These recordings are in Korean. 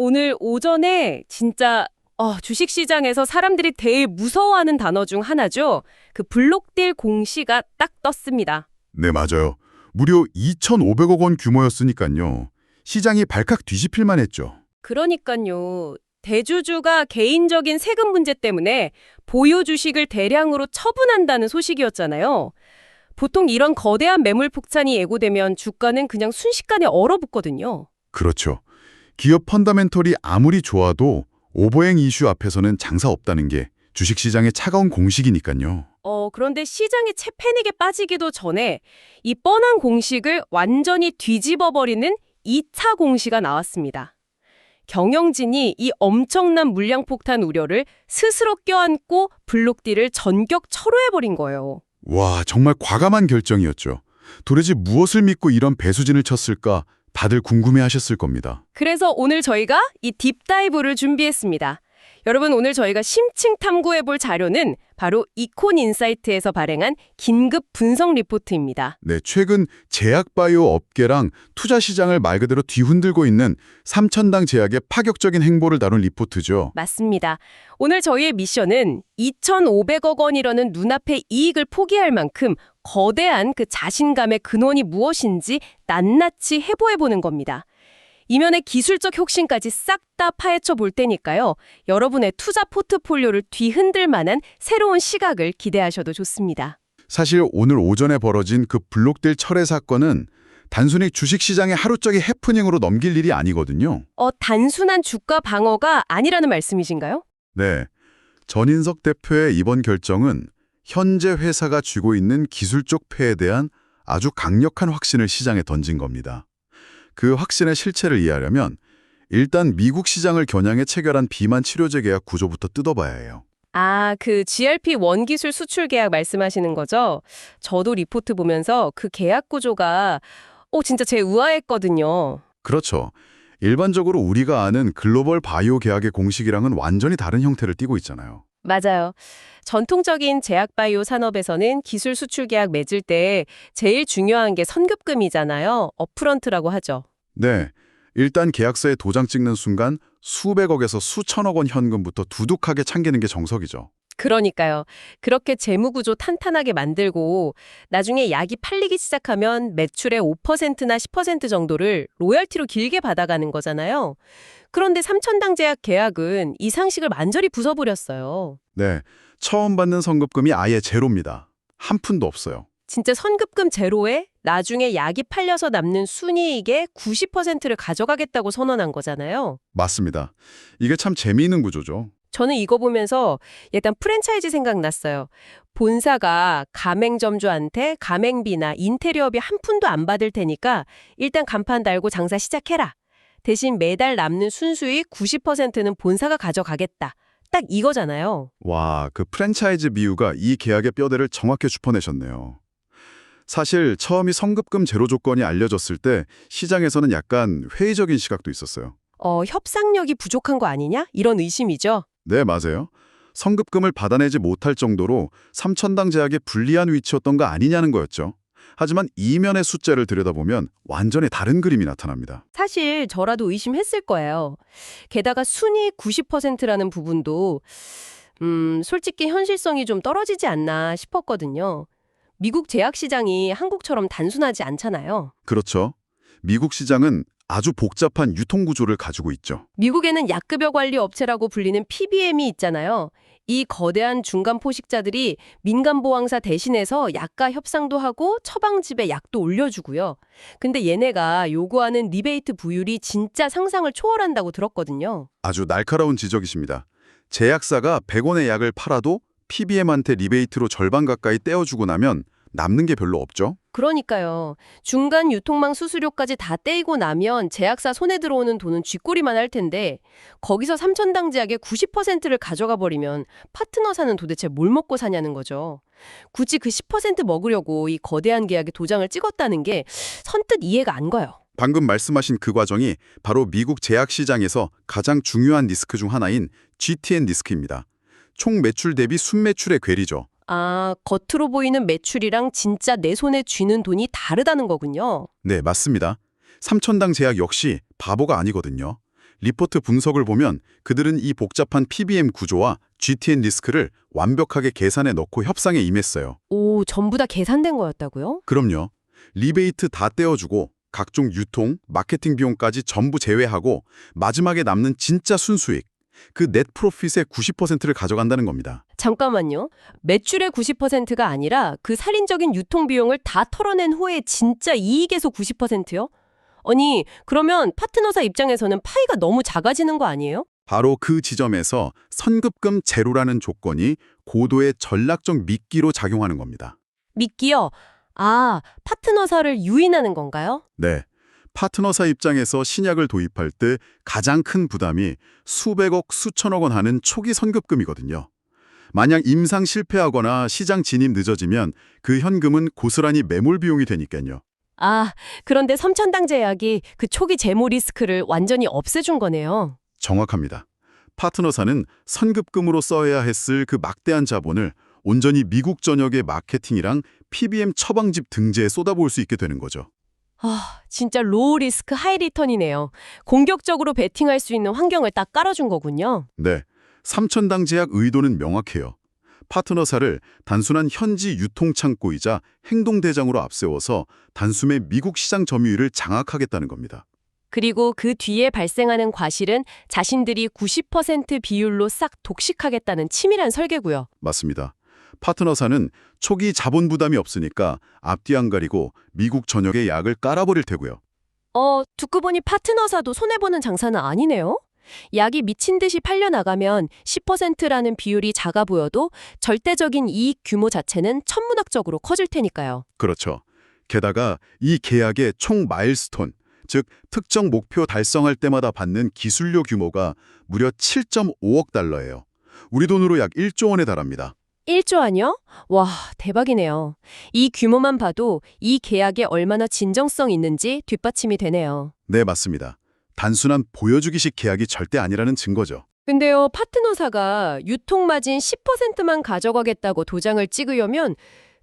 오늘 오전에 진짜 주식시장에서 사람들이 제일 무서워하는 단어 중 하나죠. 그 블록딜 공시가 딱 떴습니다. 네, 맞아요. 무려 2,500억 원 규모였으니까요. 시장이 발칵 뒤집힐만 했죠. 그러니까요. 대주주가 개인적인 세금 문제 때문에 보유 주식을 대량으로 처분한다는 소식이었잖아요. 보통 이런 거대한 매물 폭탄이 예고되면 주가는 그냥 순식간에 얼어붙거든요. 그렇죠. 기업 펀더멘털이 아무리 좋아도 오버행 이슈 앞에서는 장사 없다는 게 주식시장의 차가운 공식이니까요. 그런데 시장이 채패닉에 빠지기도 전에 이 뻔한 공식을 완전히 뒤집어버리는 2차 공시가 나왔습니다. 경영진이 이 엄청난 물량 폭탄 우려를 스스로 껴안고 블록딜을 전격 철회해버린 거예요. 와, 정말 과감한 결정이었죠. 도대체 무엇을 믿고 이런 배수진을 쳤을까 다들 궁금해하셨을 겁니다. 그래서 오늘 저희가 이 딥다이브를 준비했습니다. 여러분, 오늘 저희가 심층 탐구해볼 자료는 바로 이콘인사이트에서 발행한 긴급 분석 리포트입니다. 네, 최근 제약바이오 업계랑 투자시장을 말 그대로 뒤흔들고 있는 삼천당 제약의 파격적인 행보를 다룬 리포트죠. 맞습니다. 오늘 저희의 미션은 2,500억 원이라는 눈앞의 이익을 포기할 만큼 거대한 그 자신감의 근원이 무엇인지 낱낱이 해보해보는 겁니다. 이면의 기술적 혁신까지 싹 다 파헤쳐 볼 테니까요. 여러분의 투자 포트폴리오를 뒤흔들 만한 새로운 시각을 기대하셔도 좋습니다. 사실 오늘 오전에 벌어진 그 블록딜 철회 사건은 단순히 주식시장의 하루적인 해프닝으로 넘길 일이 아니거든요. 단순한 주가 방어가 아니라는 말씀이신가요? 네, 전인석 대표의 이번 결정은 현재 회사가 쥐고 있는 기술적 폐해에 대한 아주 강력한 확신을 시장에 던진 겁니다. 그 확신의 실체를 이해하려면 일단 미국 시장을 겨냥해 체결한 비만 치료제 계약 구조부터 뜯어봐야 해요. 그 GLP-1 기술 수출 계약 말씀하시는 거죠? 저도 리포트 보면서 그 계약 구조가 진짜 제 우아했거든요. 그렇죠. 일반적으로 우리가 아는 글로벌 바이오 계약의 공식이랑은 완전히 다른 형태를 띠고 있잖아요. 맞아요. 전통적인 제약바이오 산업에서는 기술 수출 계약 맺을 때 제일 중요한 게 선급금이잖아요. 업프런트라고 하죠. 네, 일단 계약서에 도장 찍는 순간 수백억에서 수천억 원 현금부터 두둑하게 참기는 게 정석이죠. 그러니까요. 그렇게 재무구조 탄탄하게 만들고 나중에 약이 팔리기 시작하면 매출의 5%나 10% 정도를 로열티로 길게 받아가는 거잖아요. 그런데 삼천당 제약 계약은 이 상식을 만절히 부숴버렸어요. 네, 처음 받는 선급금이 아예 제로입니다. 한 푼도 없어요. 진짜 선급금 제로에 나중에 약이 팔려서 남는 순이익의 90%를 가져가겠다고 선언한 거잖아요. 맞습니다. 이게 참 재미있는 구조죠. 저는 이거 보면서 일단 프랜차이즈 생각났어요. 본사가 가맹점주한테 가맹비나 인테리어비 한 푼도 안 받을 테니까 일단 간판 달고 장사 시작해라. 대신 매달 남는 순수익 90%는 본사가 가져가겠다. 딱 이거잖아요. 와, 그 프랜차이즈 비유가 이 계약의 뼈대를 정확히 짚어내셨네요. 사실 처음이 선급금 제로 조건이 알려졌을 때 시장에서는 약간 회의적인 시각도 있었어요. 협상력이 부족한 거 아니냐? 이런 의심이죠. 네, 맞아요. 선급금을 받아내지 못할 정도로 삼천당 제약의 불리한 위치였던 거 아니냐는 거였죠. 하지만 이면의 숫자를 들여다보면 완전히 다른 그림이 나타납니다. 사실 저라도 의심했을 거예요. 게다가 순이익 90%라는 부분도 솔직히 현실성이 좀 떨어지지 않나 싶었거든요. 미국 제약 시장이 한국처럼 단순하지 않잖아요. 그렇죠. 미국 시장은 아주 복잡한 유통구조를 가지고 있죠. 미국에는 약급여 관리 업체라고 불리는 PBM이 있잖아요. 이 거대한 중간 포식자들이 민간 보황사 대신해서 약가 협상도 하고 처방집에 약도 올려주고요. 근데 얘네가 요구하는 리베이트 부율이 진짜 상상을 초월한다고 들었거든요. 아주 날카로운 지적이십니다. 제약사가 100원의 약을 팔아도 PBM한테 리베이트로 절반 가까이 떼어주고 나면 남는 게 별로 없죠. 그러니까요. 중간 유통망 수수료까지 다 떼이고 나면 제약사 손에 들어오는 돈은 쥐꼬리만 할 텐데 거기서 삼천당 제약의 90%를 가져가 버리면 파트너사는 도대체 뭘 먹고 사냐는 거죠. 굳이 그 10% 먹으려고 이 거대한 계약에 도장을 찍었다는 게 선뜻 이해가 안 가요. 방금 말씀하신 그 과정이 바로 미국 제약 시장에서 가장 중요한 리스크 중 하나인 GTN 리스크입니다. 총 매출 대비 순매출의 괴리죠. 겉으로 보이는 매출이랑 진짜 내 손에 쥐는 돈이 다르다는 거군요. 네, 맞습니다. 삼천당 제약 역시 바보가 아니거든요. 리포트 분석을 보면 그들은 이 복잡한 PBM 구조와 GTN 리스크를 완벽하게 계산에 넣고 협상에 임했어요. 오, 전부 다 계산된 거였다고요? 그럼요. 리베이트 다 떼어주고 각종 유통, 마케팅 비용까지 전부 제외하고 마지막에 남는 진짜 순수익, 그 넷 프로핏의 90%를 가져간다는 겁니다. 잠깐만요. 매출의 90%가 아니라 그 살인적인 유통 비용을 다 털어낸 후에 진짜 이익에서 90%요? 아니, 그러면 파트너사 입장에서는 파이가 너무 작아지는 거 아니에요? 바로 그 지점에서 선급금 제로라는 조건이 고도의 전략적 미끼로 작용하는 겁니다. 미끼요? 아, 파트너사를 유인하는 건가요? 네. 파트너사 입장에서 신약을 도입할 때 가장 큰 부담이 수백억, 수천억 원 하는 초기 선급금이거든요. 만약 임상 실패하거나 시장 진입 늦어지면 그 현금은 고스란히 매몰 비용이 되니까요. 아, 그런데 섬천당 제약이 그 초기 재무 리스크를 완전히 없애준 거네요. 정확합니다. 파트너사는 선급금으로 써야 했을 그 막대한 자본을 온전히 미국 전역의 마케팅이랑 PBM 처방집 등재에 쏟아부을 수 있게 되는 거죠. 아, 진짜 로우 리스크 하이 리턴이네요. 공격적으로 베팅할 수 있는 환경을 딱 깔아준 거군요. 네, 삼천당 제약 의도는 명확해요. 파트너사를 단순한 현지 유통창고이자 행동대장으로 앞세워서 단숨에 미국 시장 점유율을 장악하겠다는 겁니다. 그리고 그 뒤에 발생하는 과실은 자신들이 90% 비율로 싹 독식하겠다는 치밀한 설계고요. 맞습니다. 파트너사는 초기 자본 부담이 없으니까 앞뒤 안 가리고 미국 전역의 약을 깔아버릴 테고요. 듣고 보니 파트너사도 손해보는 장사는 아니네요. 약이 미친 듯이 팔려나가면 10%라는 비율이 작아 보여도 절대적인 이익 규모 자체는 천문학적으로 커질 테니까요. 그렇죠. 게다가 이 계약의 총 마일스톤, 즉 특정 목표 달성할 때마다 받는 기술료 규모가 무려 7.5억 달러예요. 우리 돈으로 약 1조 원에 달합니다. 1조 원이요? 와, 대박이네요. 이 규모만 봐도 이 계약에 얼마나 진정성 있는지 뒷받침이 되네요. 네, 맞습니다. 단순한 보여주기식 계약이 절대 아니라는 증거죠. 근데요, 파트너사가 유통마진 10%만 가져가겠다고 도장을 찍으려면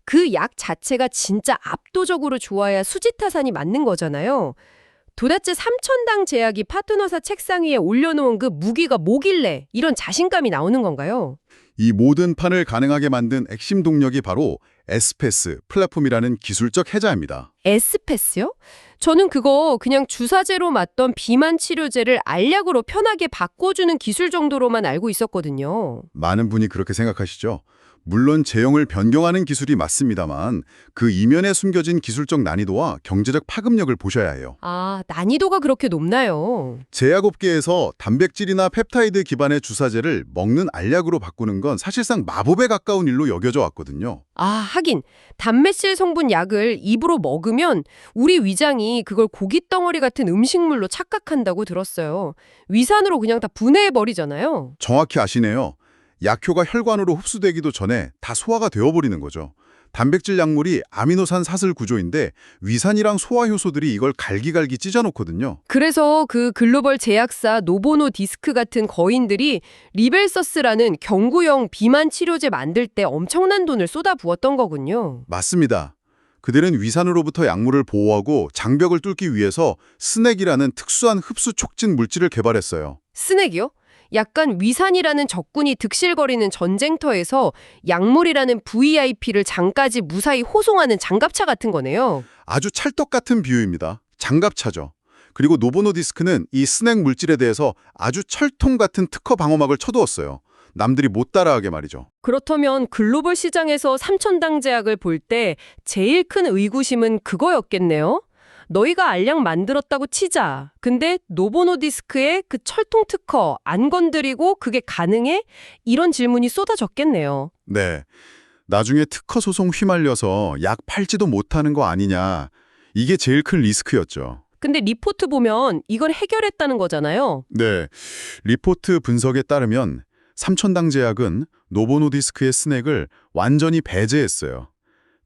그 약 자체가 진짜 압도적으로 좋아야 수지타산이 맞는 거잖아요. 도대체 삼천당 제약이 파트너사 책상 위에 올려놓은 그 무기가 뭐길래 이런 자신감이 나오는 건가요? 이 모든 판을 가능하게 만든 핵심 동력이 바로 에스페스 플랫폼이라는 기술적 해자입니다. 에스페스요? 저는 그거 그냥 주사제로 맞던 비만 치료제를 알약으로 편하게 바꿔주는 기술 정도로만 알고 있었거든요. 많은 분이 그렇게 생각하시죠. 물론 제형을 변경하는 기술이 맞습니다만 그 이면에 숨겨진 기술적 난이도와 경제적 파급력을 보셔야 해요. 아, 난이도가 그렇게 높나요? 제약업계에서 단백질이나 펩타이드 기반의 주사제를 먹는 알약으로 바꾸는 건 사실상 마법에 가까운 일로 여겨져 왔거든요. 아, 하긴 단맥질 성분 약을 입으로 먹으면 우리 위장이 그걸 고깃덩어리 같은 음식물로 착각한다고 들었어요. 위산으로 그냥 다 분해해버리잖아요. 정확히 아시네요. 약효가 혈관으로 흡수되기도 전에 다 소화가 되어버리는 거죠. 단백질 약물이 아미노산 사슬 구조인데 위산이랑 소화 효소들이 이걸 갈기갈기 찢어놓거든요. 그래서 그 글로벌 제약사 노보노 디스크 같은 거인들이 리벨서스라는 경구용 비만 치료제 만들 때 엄청난 돈을 쏟아부었던 거군요. 맞습니다. 그들은 위산으로부터 약물을 보호하고 장벽을 뚫기 위해서 스낵이라는 특수한 흡수 촉진 물질을 개발했어요. 스낵이요? 약간 위산이라는 적군이 득실거리는 전쟁터에서 약물이라는 VIP를 장까지 무사히 호송하는 장갑차 같은 거네요. 아주 찰떡 같은 비유입니다. 장갑차죠. 그리고 노보노디스크는 이 스낵 물질에 대해서 아주 철통 같은 특허 방어막을 쳐두었어요. 남들이 못 따라하게 말이죠. 그렇다면 글로벌 시장에서 삼천당 제약을 볼 때 제일 큰 의구심은 그거였겠네요. 너희가 알약 만들었다고 치자. 근데 노보노디스크의 그 철통 특허 안 건드리고 그게 가능해? 이런 질문이 쏟아졌겠네요. 네. 나중에 특허 소송 휘말려서 약 팔지도 못하는 거 아니냐. 이게 제일 큰 리스크였죠. 근데 리포트 보면 이걸 해결했다는 거잖아요. 네. 리포트 분석에 따르면 삼천당 제약은 노보노디스크의 스낵을 완전히 배제했어요.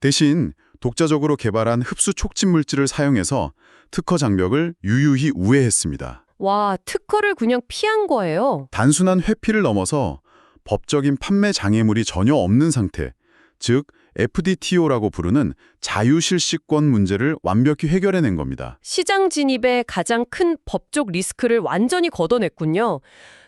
대신 독자적으로 개발한 흡수 촉진 물질을 사용해서 특허 장벽을 유유히 우회했습니다. 와, 특허를 그냥 피한 거예요. 단순한 회피를 넘어서 법적인 판매 장애물이 전혀 없는 상태, 즉 FDTO라고 부르는 자유실시권 문제를 완벽히 해결해낸 겁니다. 시장 진입의 가장 큰 법적 리스크를 완전히 걷어냈군요.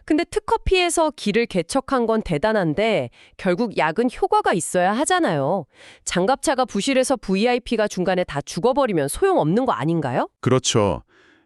근데 특허피에서 길을 개척한 건 대단한데 결국 약은 효과가 있어야 하잖아요. 장갑차가 부실해서 VIP가 중간에 다 죽어버리면 소용없는 거 아닌가요? 그렇죠.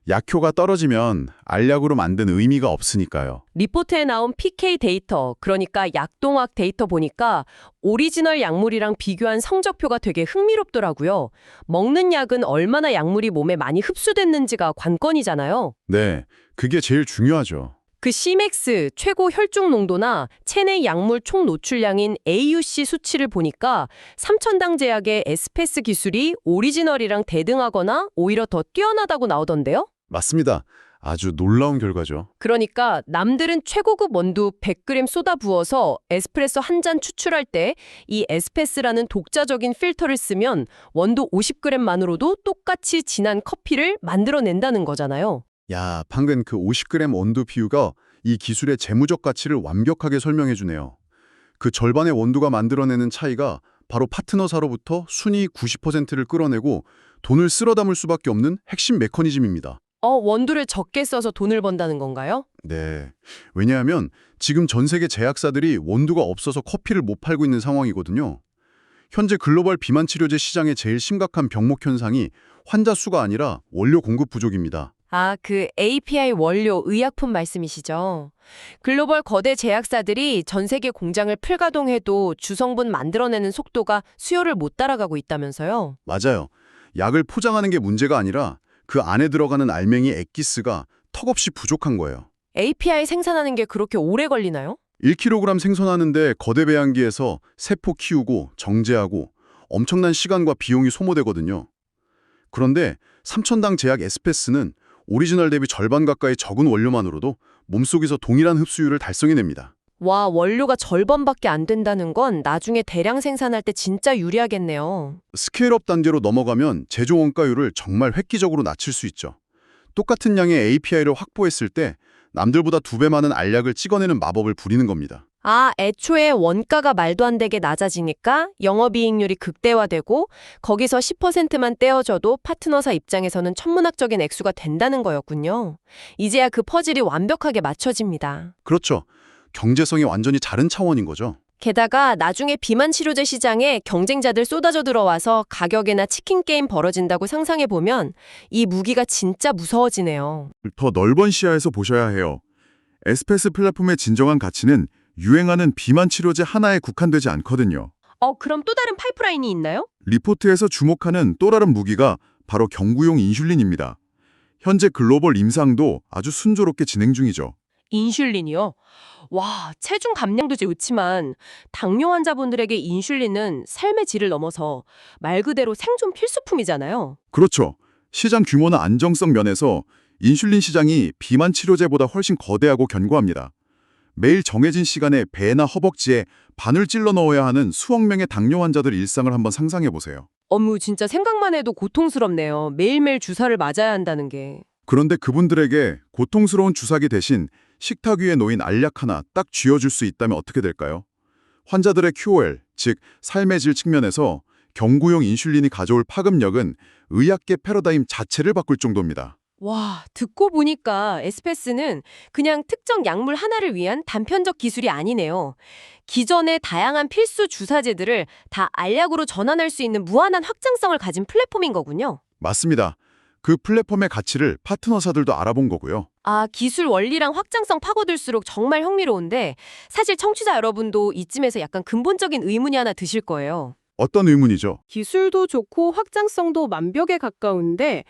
약효가 떨어지면 알약으로 만든 의미가 없으니까요. 리포트에 나온 PK 데이터, 그러니까 약동학 데이터 보니까 오리지널 약물이랑 비교한 성적표가 되게 흥미롭더라고요. 먹는 약은 얼마나 약물이 몸에 많이 흡수됐는지가 관건이잖아요. 네, 그게 제일 중요하죠. 그 Cmax 최고 혈중 농도나 체내 약물 총 노출량인 AUC 수치를 보니까 삼천당 제약의 에스페스 기술이 오리지널이랑 대등하거나 오히려 더 뛰어나다고 나오던데요? 맞습니다. 아주 놀라운 결과죠. 그러니까 남들은 최고급 원두 100g 쏟아 부어서 에스프레소 한 잔 추출할 때 이 에스페스라는 독자적인 필터를 쓰면 원두 50g만으로도 똑같이 진한 커피를 만들어낸다는 거잖아요. 야, 방금 그 50g 원두 비유가 이 기술의 재무적 가치를 완벽하게 설명해 주네요. 그 절반의 원두가 만들어내는 차이가 바로 파트너사로부터 순위 90%를 끌어내고 돈을 쓸어 담을 수밖에 없는 핵심 메커니즘입니다. 원두를 적게 써서 돈을 번다는 건가요? 네. 왜냐하면 지금 전 세계 제약사들이 원두가 없어서 커피를 못 팔고 있는 상황이거든요. 현재 글로벌 비만 치료제 시장의 제일 심각한 병목 현상이 환자 수가 아니라 원료 공급 부족입니다. 그 API 원료 의약품 말씀이시죠? 글로벌 거대 제약사들이 전 세계 공장을 풀가동해도 주성분 만들어내는 속도가 수요를 못 따라가고 있다면서요? 맞아요. 약을 포장하는 게 문제가 아니라 그 안에 들어가는 알맹이 엑기스가 턱없이 부족한 거예요. API 생산하는 게 그렇게 오래 걸리나요? 1kg 생산하는데 거대 배양기에서 세포 키우고 정제하고 엄청난 시간과 비용이 소모되거든요. 그런데 삼천당 제약 에스페스는 오리지널 대비 절반 가까이 적은 원료만으로도 몸속에서 동일한 흡수율을 달성해냅니다. 와, 원료가 절반밖에 안 된다는 건 나중에 대량 생산할 때 진짜 유리하겠네요. 스케일업 단계로 넘어가면 제조 원가율을 정말 획기적으로 낮출 수 있죠. 똑같은 양의 API를 확보했을 때 남들보다 2배 많은 알약을 찍어내는 마법을 부리는 겁니다. 애초에 원가가 말도 안 되게 낮아지니까 영업이익률이 극대화되고 거기서 10%만 떼어줘도 파트너사 입장에서는 천문학적인 액수가 된다는 거였군요. 이제야 그 퍼즐이 완벽하게 맞춰집니다. 그렇죠. 경제성이 완전히 다른 차원인 거죠. 게다가 나중에 비만 치료제 시장에 경쟁자들 쏟아져 들어와서 가격이나 치킨 게임 벌어진다고 상상해보면 이 무기가 진짜 무서워지네요. 더 넓은 시야에서 보셔야 해요. 에스페스 플랫폼의 진정한 가치는 유행하는 비만 치료제 하나에 국한되지 않거든요. 그럼 또 다른 파이프라인이 있나요? 리포트에서 주목하는 또 다른 무기가 바로 경구용 인슐린입니다. 현재 글로벌 임상도 아주 순조롭게 진행 중이죠. 인슐린이요? 와, 체중 감량도 좋지만 당뇨 환자분들에게 인슐린은 삶의 질을 넘어서 말 그대로 생존 필수품이잖아요. 그렇죠. 시장 규모나 안정성 면에서 인슐린 시장이 비만 치료제보다 훨씬 거대하고 견고합니다. 매일 정해진 시간에 배나 허벅지에 바늘 찔러 넣어야 하는 수억 명의 당뇨 환자들 일상을 한번 상상해 보세요. 진짜 생각만 해도 고통스럽네요. 매일매일 주사를 맞아야 한다는 게. 그런데 그분들에게 고통스러운 주사기 대신 식탁 위에 놓인 알약 하나 딱 쥐어줄 수 있다면 어떻게 될까요? 환자들의 QOL, 즉 삶의 질 측면에서 경구용 인슐린이 가져올 파급력은 의학계 패러다임 자체를 바꿀 정도입니다. 와, 듣고 보니까 에스페스는 그냥 특정 약물 하나를 위한 단편적 기술이 아니네요. 기존의 다양한 필수 주사제들을 다 알약으로 전환할 수 있는 무한한 확장성을 가진 플랫폼인 거군요. 맞습니다. 그 플랫폼의 가치를 파트너사들도 알아본 거고요. 기술 원리랑 확장성 파고들수록 정말 흥미로운데 사실 청취자 여러분도 이쯤에서 약간 근본적인 의문이 하나 드실 거예요. 어떤 의문이죠? 기술도 좋고 확장성도 완벽에 가까운데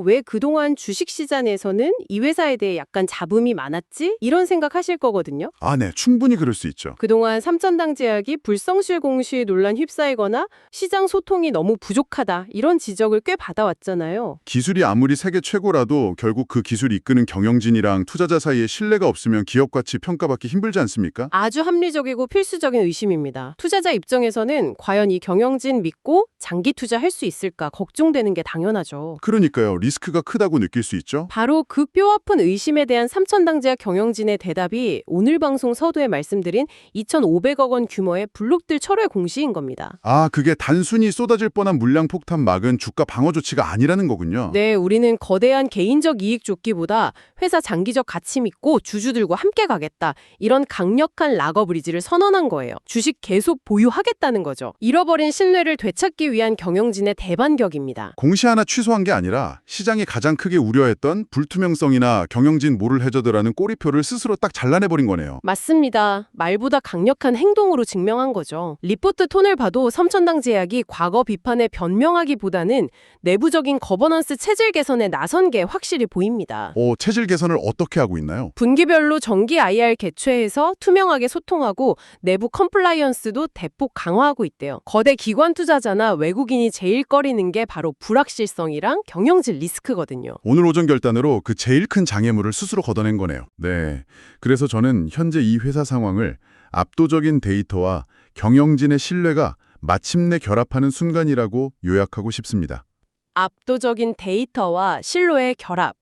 왜 그동안 주식시장에서는 이 회사에 대해 약간 잡음이 많았지? 이런 생각하실 거거든요. 네, 충분히 그럴 수 있죠. 그동안 삼천당 제약이 불성실 공시 논란 휩싸이거나 시장 소통이 너무 부족하다 이런 지적을 꽤 받아왔잖아요. 기술이 아무리 세계 최고라도 결국 그 기술이 이끄는 경영진이랑 투자자 사이에 신뢰가 없으면 기업 가치 평가받기 힘들지 않습니까? 아주 합리적이고 필수적인 의심입니다. 투자자 입장에서는 과연 이 경영진 믿고 장기 투자할 수 있을까 걱정되는 게 당연하죠. 그러니까요. 리스크가 크다고 느낄 수 있죠. 바로 그 뼈아픈 의심에 대한 삼천당제와 경영진의 대답이 오늘 방송 서두에 말씀드린 2,500억 원 규모의 블록들 철회 공시인 겁니다. 아, 그게 단순히 쏟아질 뻔한 물량 폭탄 막은 주가 방어 조치가 아니라는 거군요. 네, 우리는 거대한 개인적 이익 쫓기보다 회사 장기적 가치 믿고 주주들과 함께 가겠다. 이런 강력한 락업 의지를 선언한 거예요. 주식 계속 보유하겠다는 거죠. 잃어버린 신뢰를 되찾기 위한 경영진의 대반격입니다. 공시 하나 취소한 게 아니라 시장이 가장 크게 우려했던 불투명성이나 경영진 모를 해저드라는 꼬리표를 스스로 딱 잘라내버린 거네요. 맞습니다. 말보다 강력한 행동으로 증명한 거죠. 리포트 톤을 봐도 삼천당 제약이 과거 비판에 변명하기보다는 내부적인 거버넌스 체질 개선에 나선 게 확실히 보입니다. 체질 개선을 어떻게 하고 있나요? 분기별로 정기 IR 개최해서 투명하게 소통하고 내부 컴플라이언스도 대폭 강화하고 있대요. 거대 기관 투자자나 외국인이 제일 꺼리는 게 바로 불확실성이랑 경영질 리스크거든요. 오늘 오전 결단으로 그 제일 큰 장애물을 스스로 걷어낸 거네요. 네. 그래서 저는 현재 이 회사 상황을 압도적인 데이터와 경영진의 신뢰가 마침내 결합하는 순간이라고 요약하고 싶습니다. 압도적인 데이터와 신뢰의 결합.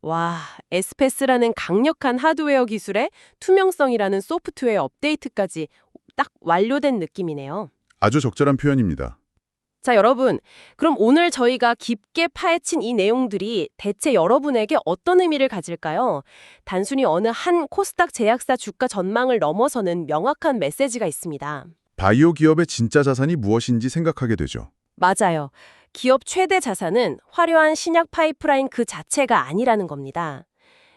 와, 에스페스라는 강력한 하드웨어 기술에 투명성이라는 소프트웨어 업데이트까지 딱 완료된 느낌이네요. 아주 적절한 표현입니다. 자, 여러분. 그럼 오늘 저희가 깊게 파헤친 이 내용들이 대체 여러분에게 어떤 의미를 가질까요? 단순히 어느 한 코스닥 제약사 주가 전망을 넘어서는 명확한 메시지가 있습니다. 바이오 기업의 진짜 자산이 무엇인지 생각하게 되죠. 맞아요. 기업 최대 자산은 화려한 신약 파이프라인 그 자체가 아니라는 겁니다.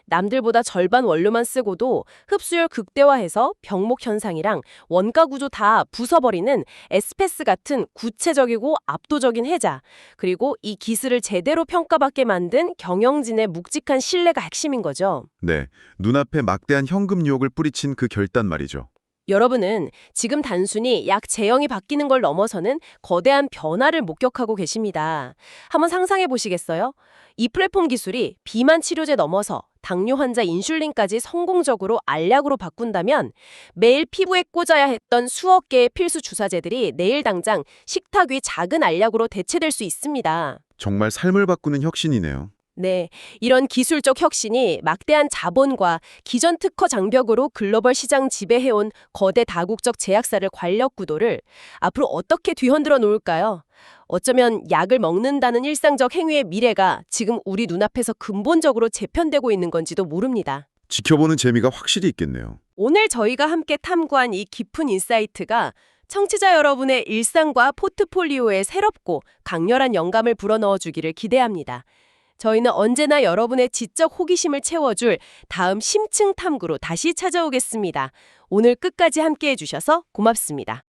남들보다 절반 원료만 쓰고도 흡수율 극대화해서 병목 현상이랑 원가 구조 다 부숴버리는 에스페스 같은 구체적이고 압도적인 해자, 그리고 이 기술을 제대로 평가받게 만든 경영진의 묵직한 신뢰가 핵심인 거죠. 네, 눈앞에 막대한 현금 유혹을 뿌리친 그 결단 말이죠. 여러분은 지금 단순히 약 제형이 바뀌는 걸 넘어서는 거대한 변화를 목격하고 계십니다. 한번 상상해 보시겠어요? 이 플랫폼 기술이 비만 치료제 넘어서 당뇨 환자 인슐린까지 성공적으로 알약으로 바꾼다면 매일 피부에 꽂아야 했던 수억 개의 필수 주사제들이 내일 당장 식탁 위 작은 알약으로 대체될 수 있습니다. 정말 삶을 바꾸는 혁신이네요. 네, 이런 기술적 혁신이 막대한 자본과 기존 특허 장벽으로 글로벌 시장 지배해온 거대 다국적 제약사를 관력 구도를 앞으로 어떻게 뒤흔들어 놓을까요? 어쩌면 약을 먹는다는 일상적 행위의 미래가 지금 우리 눈앞에서 근본적으로 재편되고 있는 건지도 모릅니다. 지켜보는 재미가 확실히 있겠네요. 오늘 저희가 함께 탐구한 이 깊은 인사이트가 청취자 여러분의 일상과 포트폴리오에 새롭고 강렬한 영감을 불어넣어 주기를 기대합니다. 저희는 언제나 여러분의 지적 호기심을 채워줄 다음 심층 탐구로 다시 찾아오겠습니다. 오늘 끝까지 함께해 주셔서 고맙습니다.